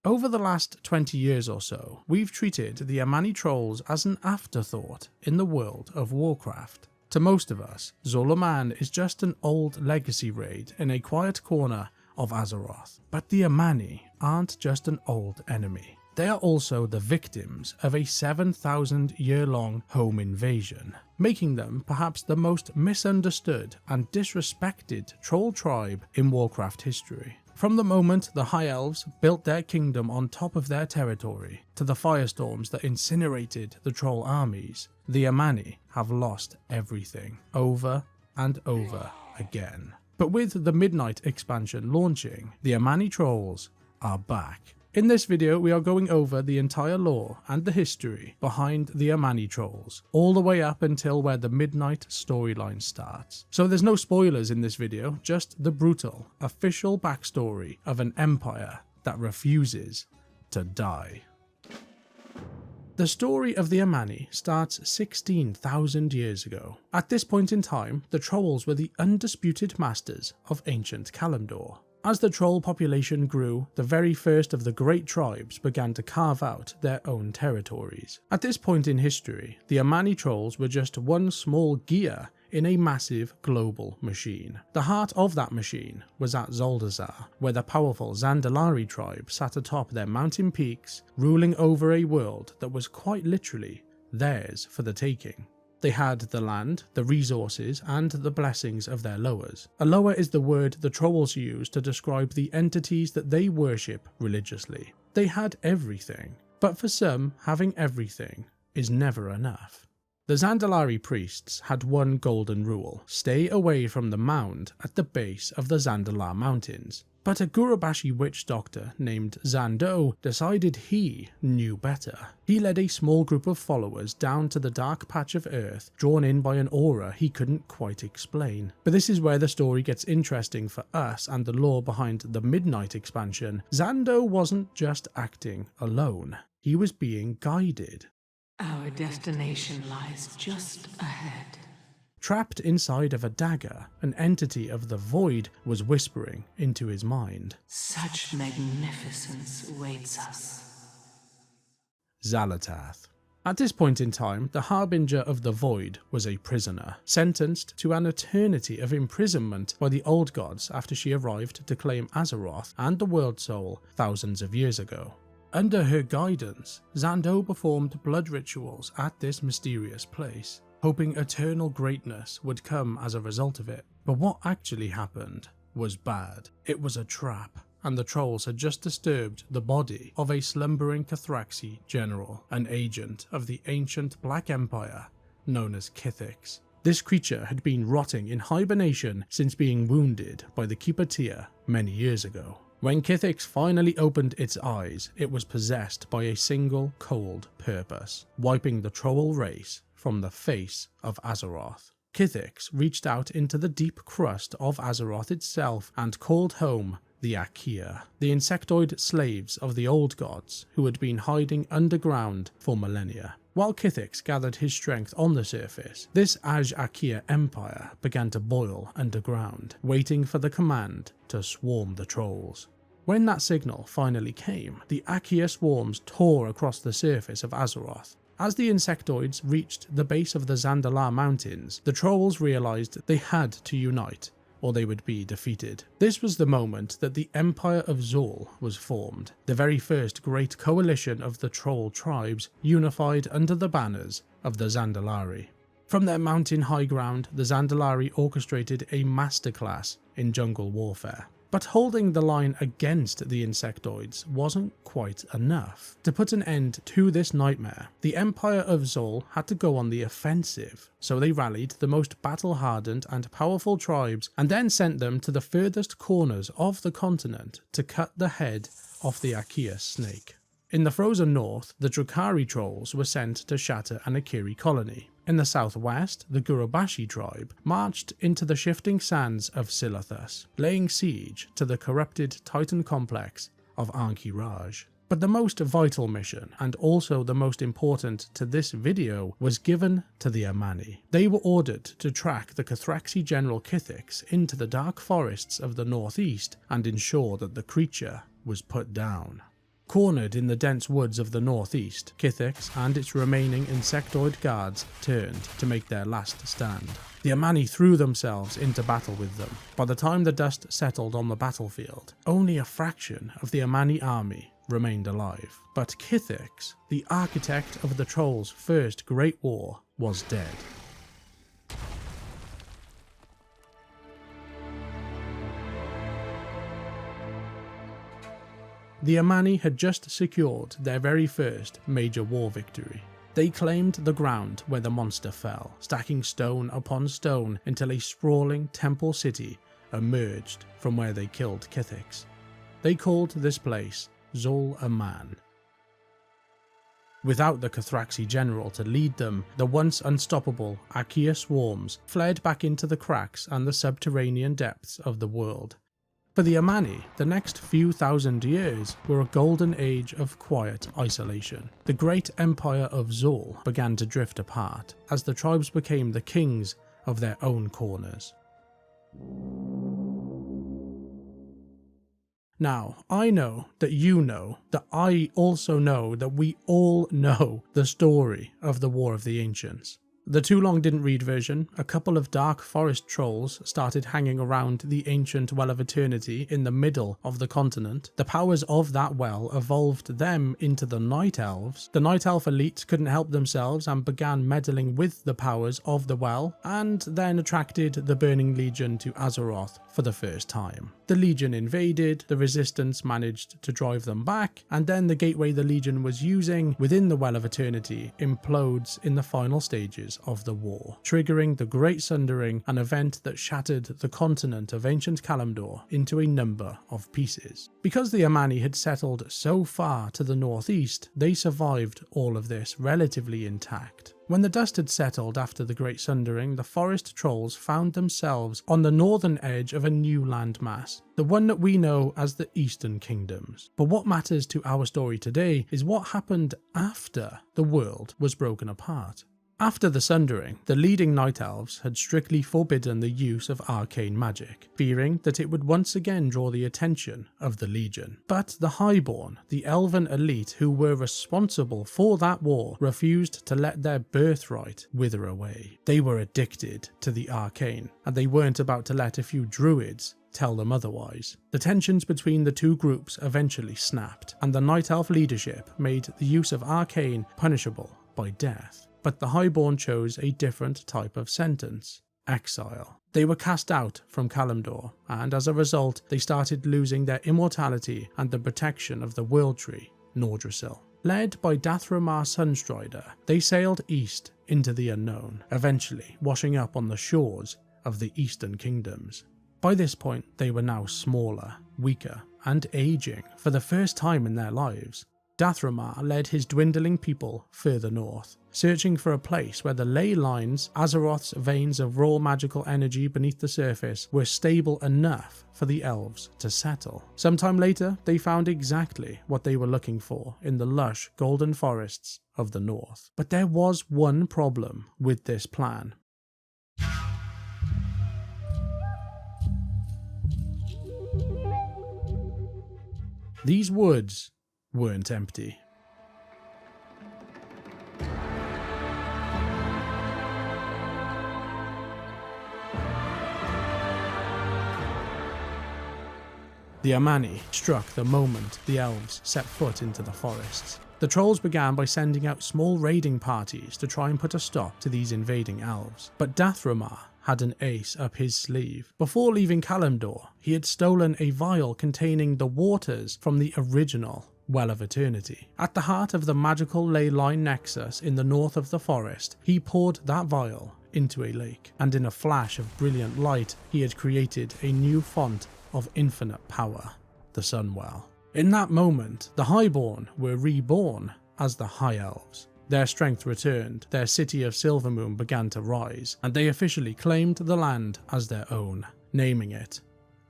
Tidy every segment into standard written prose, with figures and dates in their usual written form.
Over the last 20 years or so, we've treated the Amani Trolls as an afterthought in the World of Warcraft. To most of us, Zul'Aman is just an old legacy raid in a quiet corner of Azeroth. But the Amani aren't just an old enemy. They are also the victims of a 7,000-year-long home invasion, making them perhaps the most misunderstood and disrespected troll tribe in Warcraft history. From the moment the High Elves built their kingdom on top of their territory, to the firestorms that incinerated the troll armies, the Amani have lost everything, over and over again. But with the Midnight expansion launching, the Amani Trolls are back. In this video, we are going over the entire lore and the history behind the Amani Trolls, all the way up until where the Midnight storyline starts. So there's no spoilers in this video, just the brutal, official backstory of an empire that refuses to die. The story of the Amani starts 16,000 years ago. At this point in time, the Trolls were the undisputed masters of ancient Kalimdor. As the troll population grew, the very first of the great tribes began to carve out their own territories. At this point in history, the Amani Trolls were just one small gear in a massive global machine. The heart of that machine was at Xal'atath, where the powerful Zandalari tribe sat atop their mountain peaks, ruling over a world that was quite literally theirs for the taking. They had the land, the resources, and the blessings of their lowers. A lower is the word the Trolls use to describe the entities that they worship religiously. They had everything, but for some, having everything is never enough. The Zandalari priests had one golden rule: stay away from the mound at the base of the Zandalar Mountains. But a Gurubashi witch doctor named Zando decided he knew better. He led a small group of followers down to the dark patch of earth, drawn in by an aura he couldn't quite explain. But this is where the story gets interesting for us and the lore behind the Midnight expansion. Zando wasn't just acting alone, he was being guided. Our destination lies just ahead. Trapped inside of a dagger, an entity of the void was whispering into his mind. Such magnificence awaits us. Xal'atath. At this point in time, the Harbinger of the Void was a prisoner, sentenced to an eternity of imprisonment by the Old Gods after she arrived to claim Azeroth and the World Soul thousands of years ago. Under her guidance, Zando performed blood rituals at this mysterious place, hoping eternal greatness would come as a result of it. But what actually happened was bad. It was a trap, and the Trolls had just disturbed the body of a slumbering Kathraxi general, an agent of the ancient Black Empire known as Kithix. This creature had been rotting in hibernation since being wounded by the Keeper many years ago. When Kithix finally opened its eyes, it was possessed by a single cold purpose: wiping the troll race from the face of Azeroth. Kithix reached out into the deep crust of Azeroth itself and called home the Aqir, the insectoid slaves of the old gods who had been hiding underground for millennia. While Kithix gathered his strength on the surface, this Aqir empire began to boil underground, waiting for the command to swarm the trolls. When that signal finally came, the Aqir swarms tore across the surface of Azeroth. As the insectoids reached the base of the Zandalar Mountains, the Trolls realized they had to unite, or they would be defeated. This was the moment that the Empire of Zul was formed, the very first great coalition of the Troll tribes unified under the banners of the Zandalari. From their mountain high ground, the Zandalari orchestrated a masterclass in jungle warfare. But holding the line against the insectoids wasn't quite enough. To put an end to this nightmare, the Empire of Zul had to go on the offensive, so they rallied the most battle-hardened and powerful tribes and then sent them to the furthest corners of the continent to cut the head off the Aqir snake. In the frozen north, the Drukhari trolls were sent to shatter an Aqiri colony. In the southwest, the Gurubashi tribe marched into the shifting sands of Xal'atath, laying siege to the corrupted Titan complex of Ankh-Raj. But the most vital mission, and also the most important to this video, was given to the Amani. They were ordered to track the Kathraxi general Kithix into the dark forests of the northeast and ensure that the creature was put down. Cornered in the dense woods of the northeast, Kithix and its remaining insectoid guards turned to make their last stand. The Amani threw themselves into battle with them. By the time the dust settled on the battlefield, only a fraction of the Amani army remained alive. But Kithix, the architect of the Trolls' first Great War, was dead. The Amani had just secured their very first major war victory. They claimed the ground where the monster fell, stacking stone upon stone until a sprawling temple city emerged from where they killed Kithix. They called this place Zul'Aman. Without the Kathraxi general to lead them, the once unstoppable Aqir swarms fled back into the cracks and the subterranean depths of the world. For the Amani, the next few thousand years were a golden age of quiet isolation. The great empire of Zul began to drift apart as the tribes became the kings of their own corners. Now, I know that you know that I also know that we all know the story of the War of the Ancients. The Too Long Didn't Read version, a couple of dark forest trolls started hanging around the ancient Well of Eternity in the middle of the continent. The powers of that well evolved them into the Night Elves. The Night Elf elite couldn't help themselves and began meddling with the powers of the well, and then attracted the Burning Legion to Azeroth for the first time. The Legion invaded, the Resistance managed to drive them back, and then the gateway the Legion was using within the Well of Eternity implodes in the final stages of the war, triggering the Great Sundering, an event that shattered the continent of ancient Kalimdor into a number of pieces. Because the Amani had settled so far to the northeast, they survived all of this relatively intact. When the dust had settled after the Great Sundering, the forest trolls found themselves on the northern edge of a new landmass, the one that we know as the Eastern Kingdoms. But what matters to our story today is what happened after the world was broken apart. After the Sundering, the leading Night Elves had strictly forbidden the use of arcane magic, fearing that it would once again draw the attention of the Legion. But the Highborn, the elven elite who were responsible for that war, refused to let their birthright wither away. They were addicted to the arcane, and they weren't about to let a few druids tell them otherwise. The tensions between the two groups eventually snapped, and the Night Elf leadership made the use of arcane punishable by death. But the Highborn chose a different type of sentence: exile. They were cast out from Kalimdor, and as a result, they started losing their immortality and the protection of the World Tree, Nordrassil. Led by Dath'Remar Sunstrider, they sailed east into the unknown, eventually washing up on the shores of the Eastern Kingdoms. By this point, they were now smaller, weaker, and aging for the first time in their lives. Dath'Remar led his dwindling people further north, searching for a place where the ley lines, Azeroth's veins of raw magical energy beneath the surface, were stable enough for the elves to settle. Sometime later, they found exactly what they were looking for in the lush golden forests of the north. But there was one problem with this plan. These woods weren't empty. The Amani struck the moment the elves set foot into the forests. The trolls began by sending out small raiding parties to try and put a stop to these invading elves, but Dath'Remar had an ace up his sleeve. Before leaving Kalimdor, he had stolen a vial containing the waters from the original Well of Eternity. At the heart of the magical ley line nexus in the north of the forest, he poured that vial into a lake, and in a flash of brilliant light, he had created a new font of infinite power, the Sunwell. In that moment, the Highborn were reborn as the High Elves. Their strength returned, their city of Silvermoon began to rise, and they officially claimed the land as their own, naming it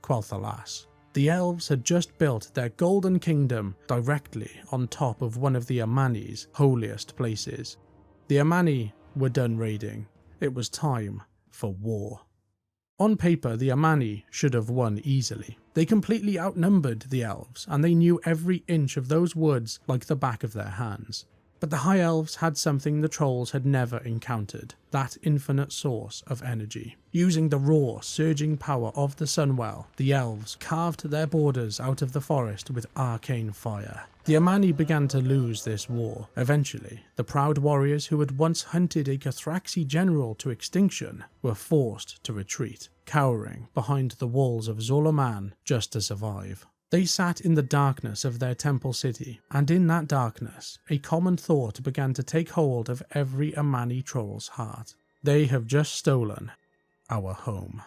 Quel'Thalas. The elves had just built their golden kingdom directly on top of one of the Amani's holiest places. The Amani were done raiding. It was time for war. On paper, the Amani should have won easily. They completely outnumbered the elves, and they knew every inch of those woods like the back of their hands. But the High Elves had something the Trolls had never encountered, that infinite source of energy. Using the raw, surging power of the Sunwell, the Elves carved their borders out of the forest with arcane fire. The Amani began to lose this war. Eventually, the proud warriors who had once hunted a Kathraxi general to extinction were forced to retreat, cowering behind the walls of Zul'Aman just to survive. They sat in the darkness of their temple city, and in that darkness, a common thought began to take hold of every Amani Troll's heart. They have just stolen our home.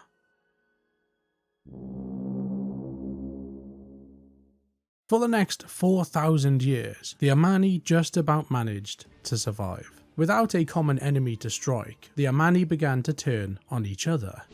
For the next 4,000 years, the Amani just about managed to survive. Without a common enemy to strike, the Amani began to turn on each other.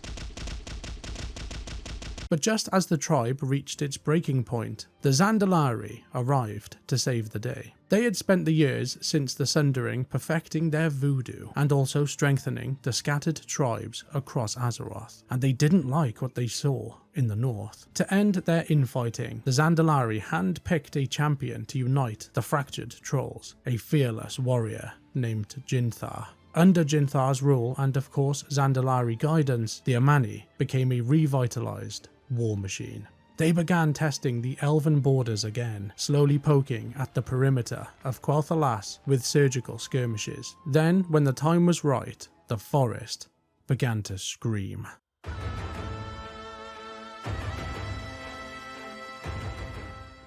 But just as the tribe reached its breaking point, the Zandalari arrived to save the day. They had spent the years since the Sundering perfecting their voodoo and also strengthening the scattered tribes across Azeroth, and they didn't like what they saw in the north. To end their infighting, the Zandalari hand-picked a champion to unite the fractured trolls, a fearless warrior named Jinthar. Under Jinthar's rule and of course Zandalari guidance, the Amani became a revitalized war machine. They began testing the elven borders again, slowly poking at the perimeter of Quel'Thalas with surgical skirmishes. Then, when the time was right, the forest began to scream.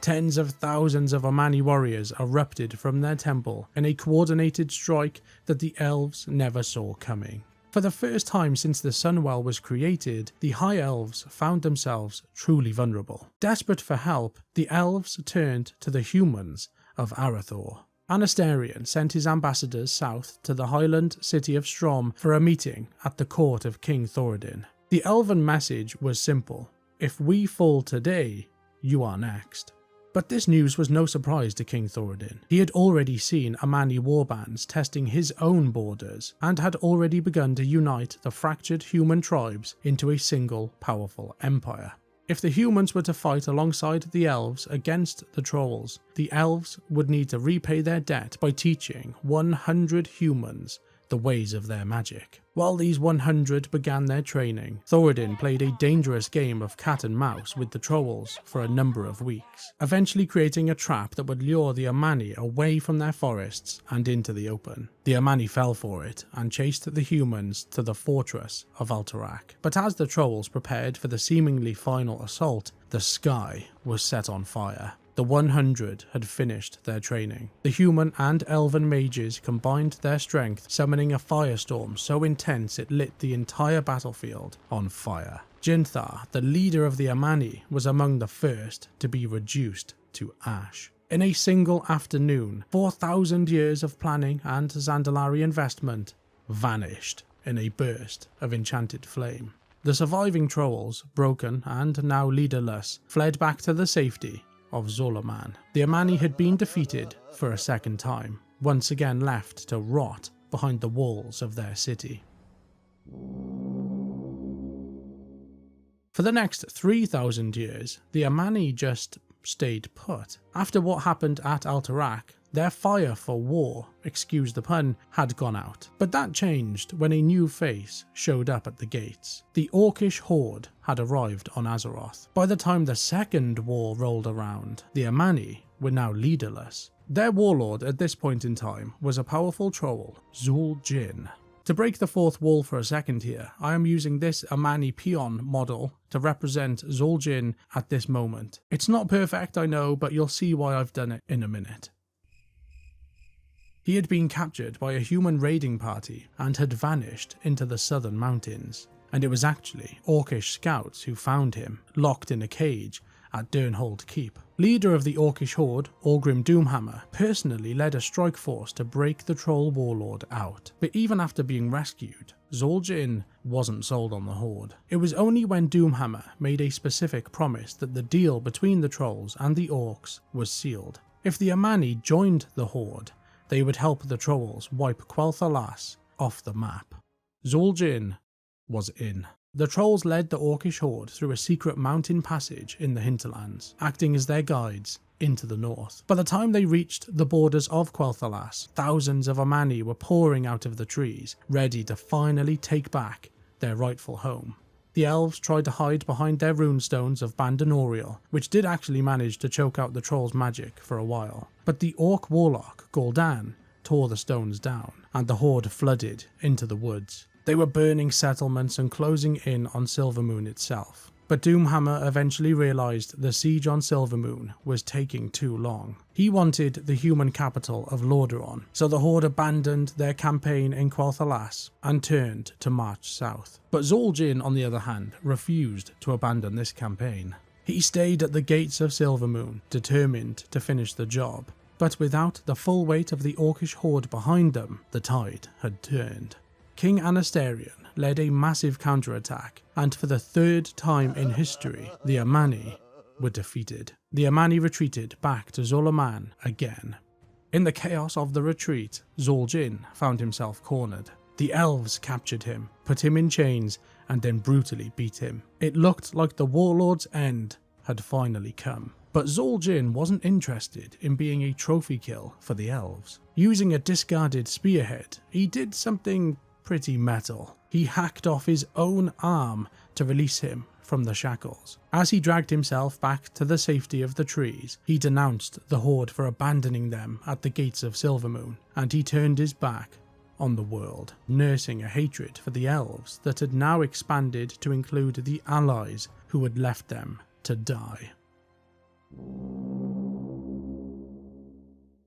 Tens of thousands of Amani warriors erupted from their temple in a coordinated strike that the elves never saw coming. For the first time since the Sunwell was created, the High Elves found themselves truly vulnerable. Desperate for help, the elves turned to the humans of Arathor. Anastarian sent his ambassadors south to the highland city of Strom for a meeting at the court of King Thoradin. The elven message was simple: if we fall today, you are next. But this news was no surprise to King Thoradin. He had already seen Amani warbands testing his own borders, and had already begun to unite the fractured human tribes into a single powerful empire. If the humans were to fight alongside the elves against the trolls, the elves would need to repay their debt by teaching 100 humans the ways of their magic. While these 100 began their training, Thoradin played a dangerous game of cat and mouse with the trolls for a number of weeks, eventually creating a trap that would lure the Amani away from their forests and into the open. The Amani fell for it and chased the humans to the fortress of Alterac. But as the trolls prepared for the seemingly final assault, the sky was set on fire. The 100 had finished their training. The human and elven mages combined their strength, summoning a firestorm so intense it lit the entire battlefield on fire. Jinthar, the leader of the Amani, was among the first to be reduced to ash. In a single afternoon, 4,000 years of planning and Zandalari investment vanished in a burst of enchanted flame. The surviving trolls, broken and now leaderless, fled back to the safety of Zul'Aman. The Amani had been defeated for a second time, once again left to rot behind the walls of their city. For the next 3,000 years, the Amani just stayed put. After what happened at Alterac, their fire for war, excuse the pun, had gone out. But that changed when a new face showed up at the gates. The Orcish horde had arrived on Azeroth. By the time the second war rolled around, the Amani were now leaderless. Their warlord at this point in time was a powerful troll, Zul'jin. To break the fourth wall for a second here, I am using this Amani peon model to represent Zul'jin at this moment. It's not perfect, I know, but you'll see why I've done it in a minute. He had been captured by a human raiding party and had vanished into the southern mountains, and it was actually Orcish scouts who found him, locked in a cage at Durnhold Keep. Leader of the Orcish horde, Orgrim Doomhammer, personally led a strike force to break the troll warlord out. But even after being rescued, Zul'jin wasn't sold on the horde. It was only when Doomhammer made a specific promise that the deal between the trolls and the orcs was sealed. If the Amani joined the horde, they would help the trolls wipe Quel'Thalas off the map. Zul'jin was in. The trolls led the orcish horde through a secret mountain passage in the hinterlands, acting as their guides into the north. By the time they reached the borders of Quel'Thalas, thousands of Amani were pouring out of the trees, ready to finally take back their rightful home. The elves tried to hide behind their runestones of Bandonorial, which did actually manage to choke out the trolls' magic for a while. But the orc warlock, Gul'dan, tore the stones down, and the horde flooded into the woods. They were burning settlements and closing in on Silvermoon itself. But Doomhammer eventually realised the siege on Silvermoon was taking too long. He wanted the human capital of Lordaeron, so the Horde abandoned their campaign in Quel'Thalas and turned to march south. But Zul'jin, on the other hand, refused to abandon this campaign. He stayed at the gates of Silvermoon, determined to finish the job. But without the full weight of the Orcish Horde behind them, the tide had turned. King Anasterion led a massive counterattack, and for the third time in history, the Amani were defeated. The Amani retreated back to Zul'Aman again. In the chaos of the retreat, Zul'jin found himself cornered. The elves captured him, put him in chains, and then brutally beat him. It looked like the warlord's end had finally come. But Zul'jin wasn't interested in being a trophy kill for the elves. Using a discarded spearhead, he did something pretty metal. He hacked off his own arm to release him from the shackles. As he dragged himself back to the safety of the trees, he denounced the Horde for abandoning them at the gates of Silvermoon, and he turned his back on the world, nursing a hatred for the elves that had now expanded to include the allies who had left them to die.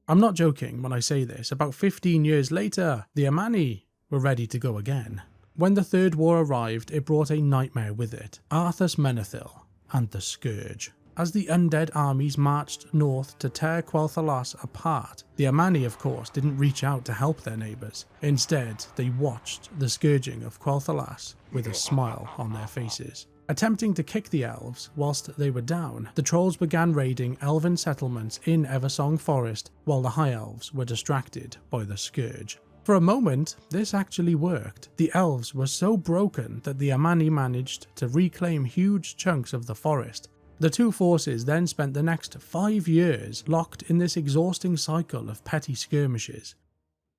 I'm not joking when I say this. About 15 years later, the Amani were ready to go again. When the Third War arrived, it brought a nightmare with it: Arthas Menethil and the Scourge. As the undead armies marched north to tear Quel'Thalas apart, the Amani, of course, didn't reach out to help their neighbours. Instead, they watched the Scourging of Quel'Thalas with a smile on their faces. Attempting to kick the elves whilst they were down, the trolls began raiding elven settlements in Eversong Forest while the high elves were distracted by the Scourge. For a moment, this actually worked. The elves were so broken that the Amani managed to reclaim huge chunks of the forest. The two forces then spent the next 5 years locked in this exhausting cycle of petty skirmishes.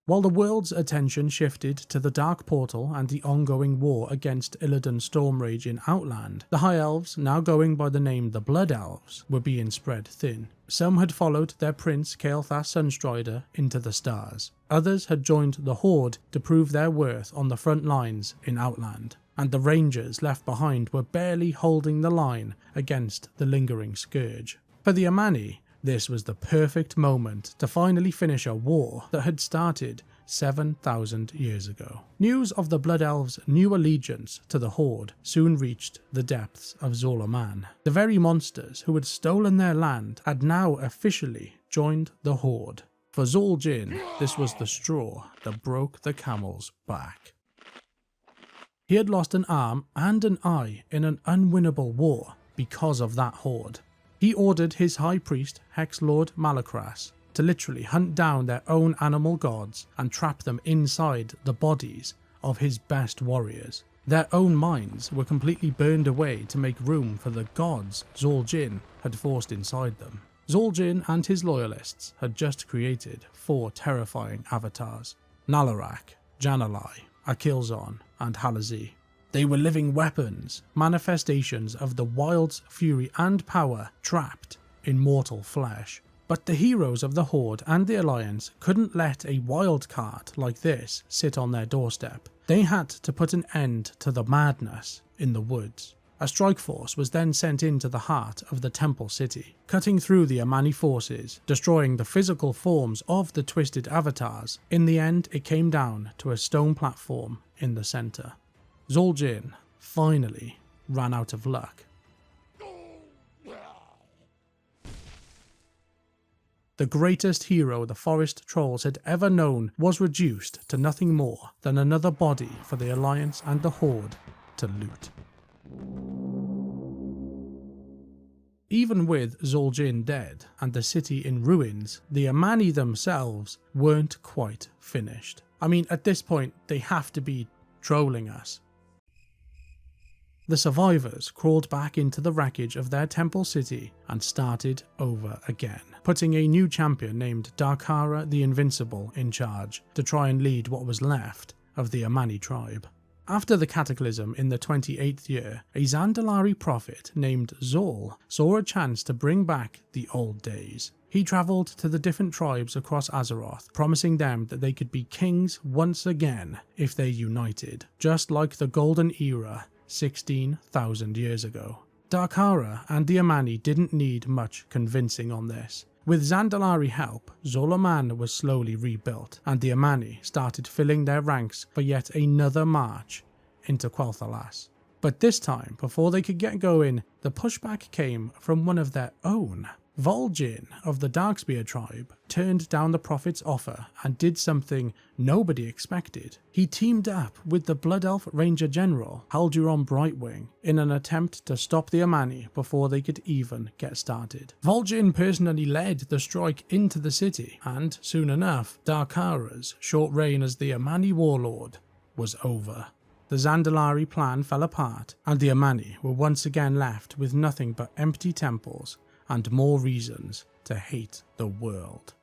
While the world's attention shifted to the Dark Portal and the ongoing war against Illidan Stormrage in Outland, the High Elves, now going by the name the Blood Elves, were being spread thin. Some had followed their prince Kael'thas Sunstrider into the stars. Others had joined the Horde to prove their worth on the front lines in Outland, and the Rangers left behind were barely holding the line against the lingering Scourge. For the Amani, this was the perfect moment to finally finish a war that had started 7,000 years ago. News of the Blood Elves' new allegiance to the Horde soon reached the depths of Zul'Aman. The very monsters who had stolen their land had now officially joined the Horde. For Zul'jin, this was the straw that broke the camel's back. He had lost an arm and an eye in an unwinnable war because of that Horde. He ordered his high priest, Hexlord Malakras, to literally hunt down their own animal gods and trap them inside the bodies of his best warriors. Their own minds were completely burned away to make room for the gods Zul'jin had forced inside them. Zul'jin and his loyalists had just created 4 terrifying avatars: Nalarak, Janalai, Akilzon, and Halazi. They were living weapons, manifestations of the wild's fury and power trapped in mortal flesh. But the heroes of the Horde and the Alliance couldn't let a wild card like this sit on their doorstep. They had to put an end to the madness in the woods. A strike force was then sent into the heart of the Temple City, cutting through the Amani forces, destroying the physical forms of the twisted avatars. In the end, it came down to a stone platform in the centre. Zul'jin finally ran out of luck. The greatest hero the Forest Trolls had ever known was reduced to nothing more than another body for the Alliance and the Horde to loot. Even with Zul'jin dead and the city in ruins, the Amani themselves weren't quite finished. I mean, at this point, they have to be trolling us. The survivors crawled back into the wreckage of their temple city and started over again, putting a new champion named Darkara the Invincible in charge to try and lead what was left of the Amani tribe. After the cataclysm in the 28th year, a Zandalari prophet named Zol saw a chance to bring back the old days. He travelled to the different tribes across Azeroth, promising them that they could be kings once again if they united, just like the Golden Era 16,000 years ago. Darkara and the Amani didn't need much convincing on this. With Zandalari help, Zul'Aman was slowly rebuilt, and the Amani started filling their ranks for yet another march into Quel'Thalas. But this time, before they could get going, the pushback came from one of their own. Zul'jin of the Darkspear tribe turned down the prophet's offer and did something nobody expected. He teamed up with the Blood Elf Ranger General Halduron Brightwing in an attempt to stop the Amani before they could even get started. Zul'jin personally led the strike into the city, and soon enough, Darkara's short reign as the Amani warlord was over. The Zandalari plan fell apart, and the Amani were once again left with nothing but empty temples and more reasons to hate the world.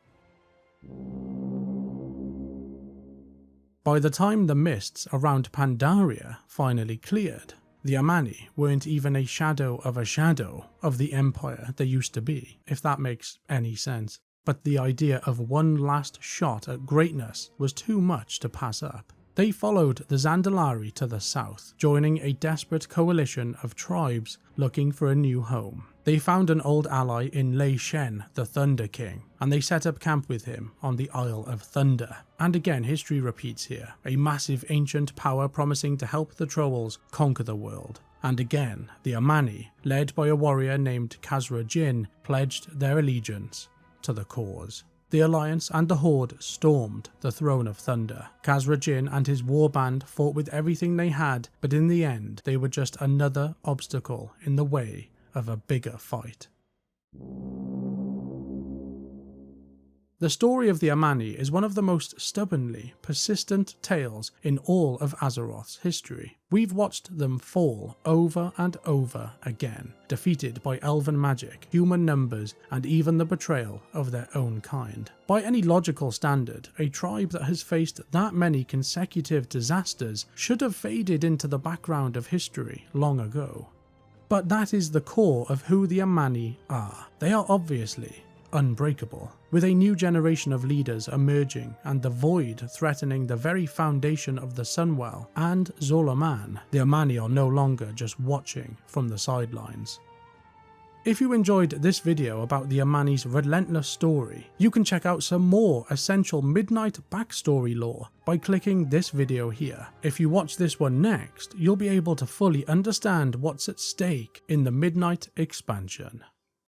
By the time the mists around Pandaria finally cleared, the Amani weren't even a shadow of the empire they used to be, if that makes any sense. But the idea of one last shot at greatness was too much to pass up. They followed the Zandalari to the south, joining a desperate coalition of tribes looking for a new home. They found an old ally in Lei Shen, the Thunder King, and they set up camp with him on the Isle of Thunder. And again, history repeats here, a massive ancient power promising to help the Trolls conquer the world. And again, the Amani, led by a warrior named Karazhan, pledged their allegiance to the cause. The Alliance and the Horde stormed the Throne of Thunder. Karazhan and his warband fought with everything they had, but in the end, they were just another obstacle in the way of a bigger fight. The story of the Amani is one of the most stubbornly persistent tales in all of Azeroth's history. We've watched them fall over and over again, defeated by elven magic, human numbers, and even the betrayal of their own kind. By any logical standard, a tribe that has faced that many consecutive disasters should have faded into the background of history long ago. But that is the core of who the Amani are. They are obviously unbreakable. With a new generation of leaders emerging and the void threatening the very foundation of the Sunwell and Zul'Aman, the Amani are no longer just watching from the sidelines. If you enjoyed this video about the Amani's relentless story, you can check out some more essential Midnight backstory lore by clicking this video here. If you watch this one next, you'll be able to fully understand what's at stake in the Midnight expansion.